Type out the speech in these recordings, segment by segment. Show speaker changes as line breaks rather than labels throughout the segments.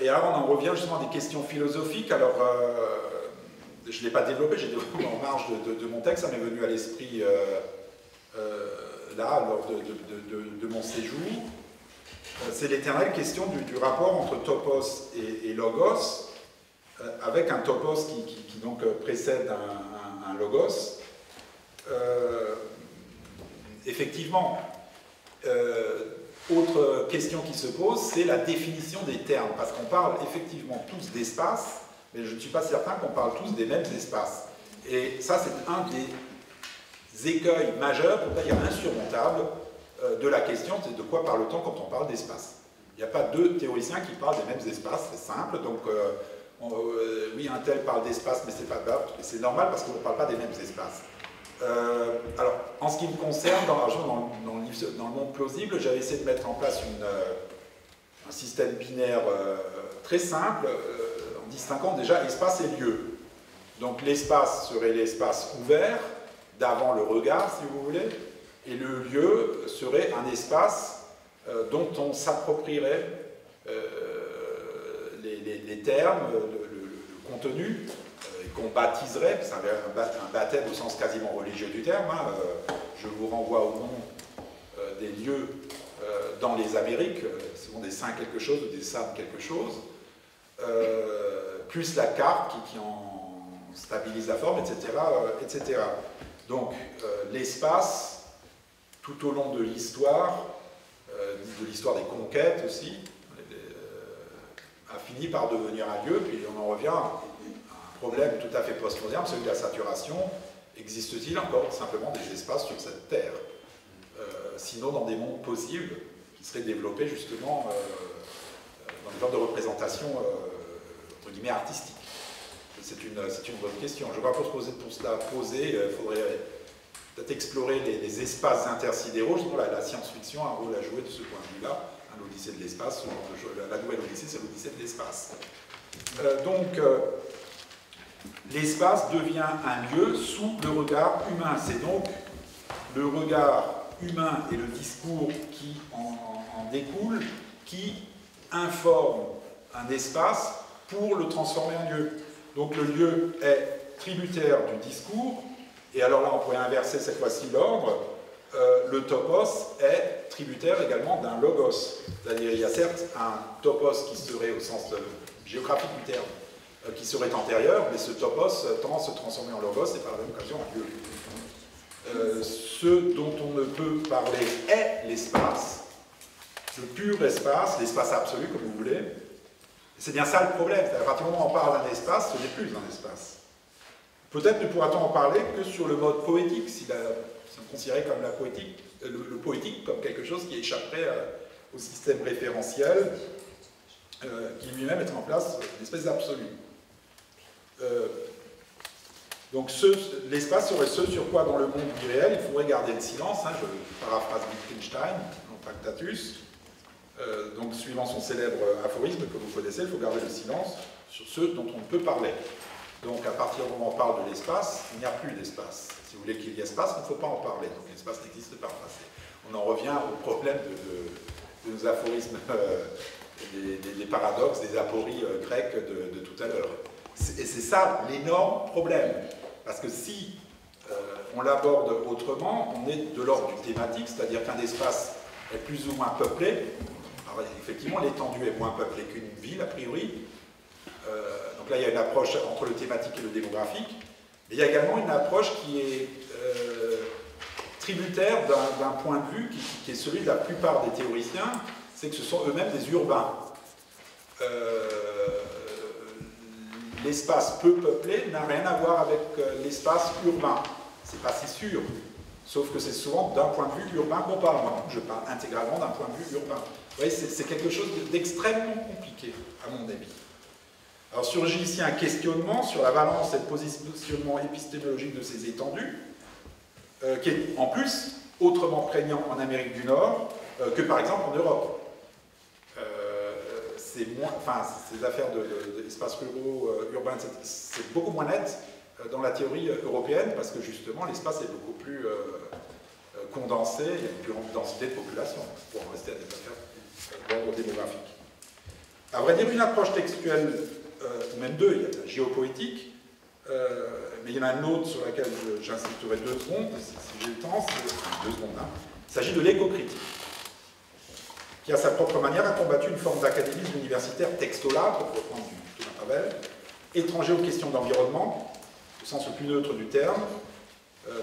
Et alors on en revient justement à des questions philosophiques. Alors, je ne l'ai pas développé, j'ai développé en marge de mon texte, ça m'est venu à l'esprit là, lors de mon séjour. C'est l'éternelle question du rapport entre topos et logos, avec un topos qui donc précède un logos. Effectivement, autre question qui se pose, c'est la définition des termes, parce qu'on parle effectivement tous d'espace, mais je ne suis pas certain qu'on parle tous des mêmes espaces. Et ça, c'est un des écueils majeurs, pour ne pas dire insurmontables, de la question, c'est de quoi parle-t-on quand on parle d'espace. Il n'y a pas deux théoriciens qui parlent des mêmes espaces, c'est simple, donc oui, un tel parle d'espace, mais c'est pas grave, c'est normal parce qu'on ne parle pas des mêmes espaces. Alors, en ce qui me concerne, dans le monde plausible, j'avais essayé de mettre en place un système binaire très simple, en distinguant déjà espace et lieu. Donc l'espace serait l'espace ouvert, d'avant le regard, si vous voulez, et le lieu serait un espace dont on s'approprierait les termes, le contenu, qu'on baptiserait, c'est un baptême au sens quasiment religieux du terme, hein, je vous renvoie au nom des lieux dans les Amériques, ce sont des saints quelque chose ou des saints quelque chose, plus la carte qui en stabilise la forme, etc. etc. Donc l'espace, tout au long de l'histoire des conquêtes aussi, a fini par devenir un lieu, puis on en revient à un problème tout à fait post-moderne, celui de la saturation. Existe-t-il encore simplement des espaces sur cette Terre, sinon dans des mondes possibles qui seraient développés justement dans des formes de représentation entre guillemets artistique? C'est une bonne question. Je crois que pour se la poser, il faudrait peut-être explorer les espaces intersidéraux. Justement, la science-fiction a un rôle à jouer de ce point de vue-là. L'Odyssée de l'espace, la nouvelle Odyssée, c'est l'Odyssée de l'espace. Donc, l'espace devient un lieu sous le regard humain. C'est donc le regard humain et le discours qui en découle, qui informent un espace pour le transformer en lieu. Donc le lieu est tributaire du discours, et alors là on pourrait inverser cette fois-ci l'ordre, le topos est tributaire également d'un logos. C'est-à-dire il y a certes un topos qui serait au sens géographique du terme, qui serait antérieur, mais ce topos tend à se transformer en logos et par la même occasion en lieu. Ce dont on ne peut parler est l'espace, le pur espace, l'espace absolu comme vous voulez. C'est bien ça le problème, à partir du moment où on parle d'un espace, ce n'est plus un espace. Peut-être ne pourra-t-on en parler que sur le mode poétique, si on considérait comme la poétique, le poétique comme quelque chose qui échapperait au système référentiel, qui lui-même mettrait en place une espèce d'absolu. Donc l'espace serait ce sur quoi dans le monde irréel il faudrait garder le silence, hein, je paraphrase Wittgenstein, dans Tractatus. Donc suivant son célèbre aphorisme que vous connaissez, il faut garder le silence sur ceux dont on ne peut parler. Donc à partir du moment où on parle de l'espace, il n'y a plus d'espace. Si vous voulez qu'il y ait espace, il ne faut pas en parler. Donc l'espace n'existe pas. On en revient au problème de nos aphorismes, des paradoxes, des apories grecques de tout à l'heure. Et c'est ça l'énorme problème. Parce que si on l'aborde autrement, on est de l'ordre du thématique, c'est-à-dire qu'un espace est plus ou moins peuplé. Alors, effectivement, l'étendue est moins peuplée qu'une ville, a priori. Donc là, il y a une approche entre le thématique et le démographique. Mais il y a également une approche qui est tributaire d'un point de vue qui est celui de la plupart des théoriciens, c'est que ce sont eux-mêmes des urbains. L'espace peu peuplé n'a rien à voir avec l'espace urbain. C'est pas si sûr. Sauf que c'est souvent d'un point de vue urbain qu'on parle. Moi, je parle intégralement d'un point de vue urbain. Vous voyez, c'est quelque chose d'extrêmement compliqué, à mon avis. Alors surgit ici un questionnement sur la valence et le positionnement épistémologique de ces étendues, qui est en plus autrement prégnant en Amérique du Nord que par exemple en Europe. Ces affaires d'espaces ruraux, urbains, c'est beaucoup moins net dans la théorie européenne, parce que justement l'espace est beaucoup plus condensé, il y a une plus grande densité de population, pour en rester à des affaires d'ordre démographique. À vrai dire, une approche textuelle, ou même deux, il y a la géopoétique, mais il y en a une autre sur laquelle j'insisterai 2 secondes, si j'ai le temps, c'est 2 secondes. Hein. Il s'agit de l'éco-critique, qui à sa propre manière a combattu une forme d'académisme universitaire textolâtre, pour reprendre du Thomas Ravel, étranger aux questions d'environnement, au sens le plus neutre du terme,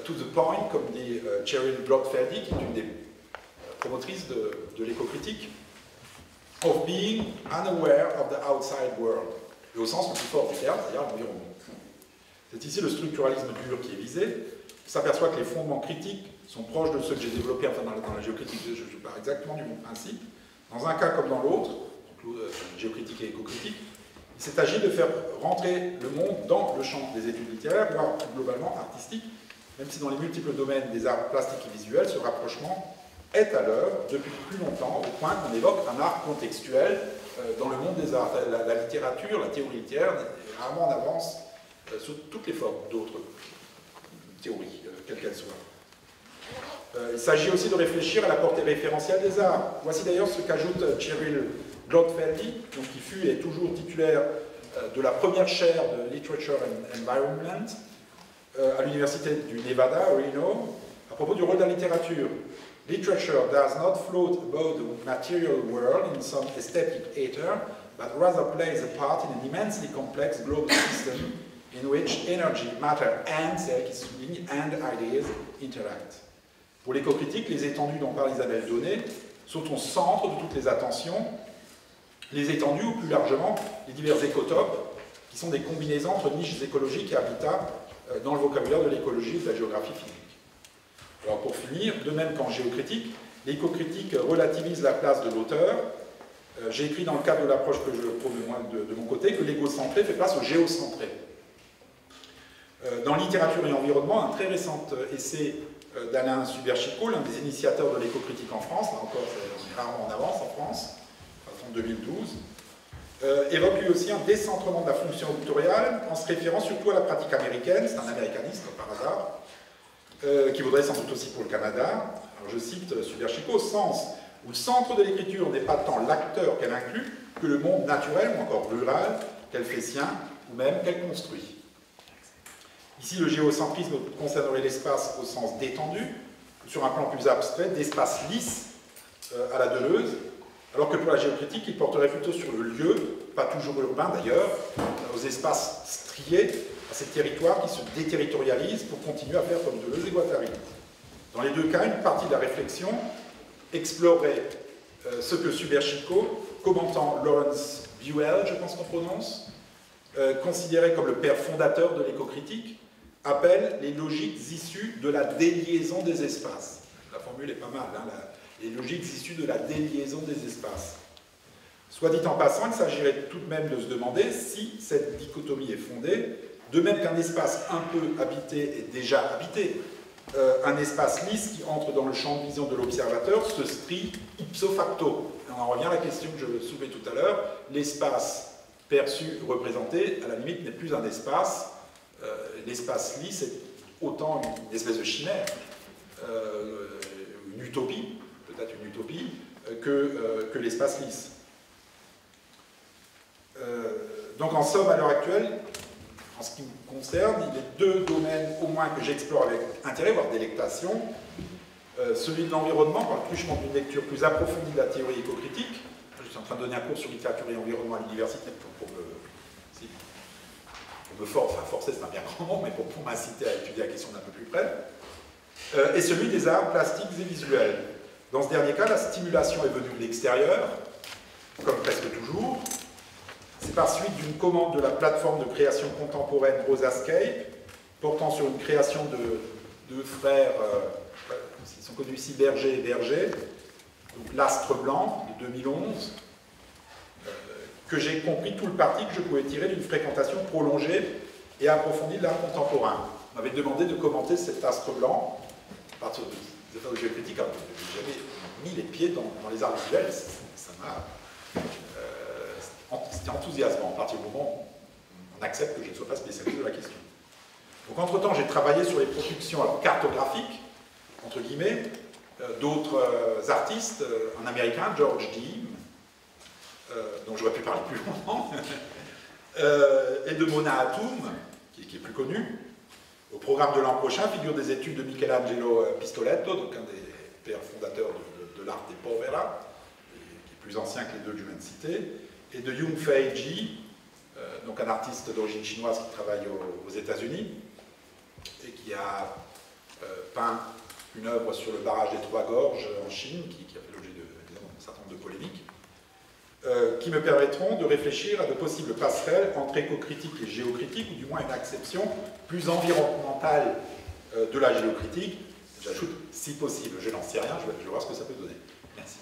to the point, comme dit Cheryl Blockfeldy, qui est une des promotrices de l'éco-critique, of being unaware of the outside world, et au sens le plus fort du terme, c'est-à-dire l'environnement. C'est ici le structuralisme dur qui est visé. On s'aperçoit que les fondements critiques sont proches de ceux que j'ai développés enfin, dans la géocritique, je pars exactement du même principe. Dans un cas comme dans l'autre, géocritique et éco-critique, il s'est agi de faire rentrer le monde dans le champ des études littéraires, voire plus globalement artistiques, même si dans les multiples domaines des arts plastiques et visuels, ce rapprochement est à l'œuvre depuis plus longtemps, au point qu'on évoque un art contextuel dans le monde des arts. La littérature, la théorie littéraire est rarement en avance sur toutes les formes d'autres théories, quelles qu'elles soient. Il s'agit aussi de réfléchir à la portée référentielle des arts. Voici d'ailleurs ce qu'ajoute Cheryl Blockfeldy, qui fut et est toujours titulaire de la première chaire de Literature and Environment à l'université du Nevada, à Reno, à propos du rôle de la littérature. Literature does not float above the material world in some aesthetic ether, but rather plays a part in an immensely complex global system in which energy, matter and, c'est elle qui souligne, and ideas interact. Pour l'éco-critique, les étendues dont parle Isabelle Donné sont au centre de toutes les attentions. Les étendues, ou plus largement, les divers écotopes, qui sont des combinaisons entre niches écologiques et habitats dans le vocabulaire de l'écologie et de la géographie physique. Alors pour finir, de même qu'en géocritique, l'éco-critique relativise la place de l'auteur. J'ai écrit dans le cadre de l'approche que je prône de mon côté que l'égocentré fait place au géocentré. Dans Littérature et environnement, un très récent essai d'Alain Suberchico, l'un des initiateurs de l'éco-critique en France, là encore on est rarement en avance en France, en 2012, évoque lui aussi un décentrement de la fonction éditoriale en se référant surtout à la pratique américaine, c'est un américaniste par hasard, qui vaudrait sans doute aussi pour le Canada. Alors je cite Suberchico, au sens où le centre de l'écriture n'est pas tant l'acteur qu'elle inclut que le monde naturel ou encore rural qu'elle fait sien ou même qu'elle construit. Ici, le géocentrisme concernerait l'espace au sens détendu, sur un plan plus abstrait, d'espace lisse à la Deleuze, alors que pour la géocritique, il porterait plutôt sur le lieu, pas toujours urbain d'ailleurs, aux espaces striés, à ces territoires qui se déterritorialisent pour continuer à faire comme Deleuze et Guattari. Dans les deux cas, une partie de la réflexion explorerait ce que Suberchico, commentant Lawrence Buell, je pense qu'on prononce, considéré comme le père fondateur de l'éco-critique, appelle les logiques issues de la déliaison des espaces. La formule est pas mal, hein, les logiques issues de la déliaison des espaces. Soit dit en passant, il s'agirait tout de même de se demander si cette dichotomie est fondée, de même qu'un espace un peu habité est déjà habité. Un espace lisse qui entre dans le champ de vision de l'observateur se strie ipso facto. Et on en revient à la question que je soulevais tout à l'heure, l'espace perçu, représenté, à la limite n'est plus un espace. L'espace lisse est autant une espèce de chimère, une utopie, peut-être une utopie, que l'espace lisse. Donc en somme, à l'heure actuelle, en ce qui me concerne, il y a deux domaines au moins que j'explore avec intérêt, voire délectation. Celui de l'environnement, par le truchement d'une lecture plus approfondie de la théorie éco-critique. Je suis en train de donner un cours sur littérature et environnement à l'université forcer, c'est un bien grand mot, mais pour m'inciter à étudier la question d'un peu plus près. Et celui des arts plastiques et visuels. Dans ce dernier cas, la stimulation est venue de l'extérieur, comme presque toujours. C'est par suite d'une commande de la plateforme de création contemporaine Rosascape, portant sur une création de deux frères, ils sont connus ici, Berger et Berger, donc l'Astre Blanc de 2011, que j'ai compris tout le parti que je pouvais tirer d'une fréquentation prolongée et approfondie de l'art contemporain. On m'avait demandé de commenter cet Astre Blanc à partir des affaires de géocritique. J'avais mis les pieds dans les arts visuels, ça m'a... C'était enthousiasmant à partir du moment où on accepte que je ne sois pas spécialiste de la question. Donc entre-temps, j'ai travaillé sur les productions cartographiques, entre guillemets, d'autres artistes, un américain, George Dean, donc j'aurais pu parler plus longtemps, et de Mona Hatoum, qui est plus connu. Au programme de l'an prochain figurent des études de Michelangelo Pistoletto, donc un des pères fondateurs de l'art des Povera, qui est plus ancien que les deux que je viens de citer, et de Yung Fei Ji, donc un artiste d'origine chinoise qui travaille aux États-Unis et qui a peint une œuvre sur le barrage des Trois Gorges en Chine, qui a fait l'objet d'un certain nombre de polémiques, qui me permettront de réfléchir à de possibles passerelles entre éco-critique et géocritique, ou du moins une acception plus environnementale de la géocritique. J'ajoute, si possible, je n'en sais rien, je vais voir ce que ça peut donner. Merci.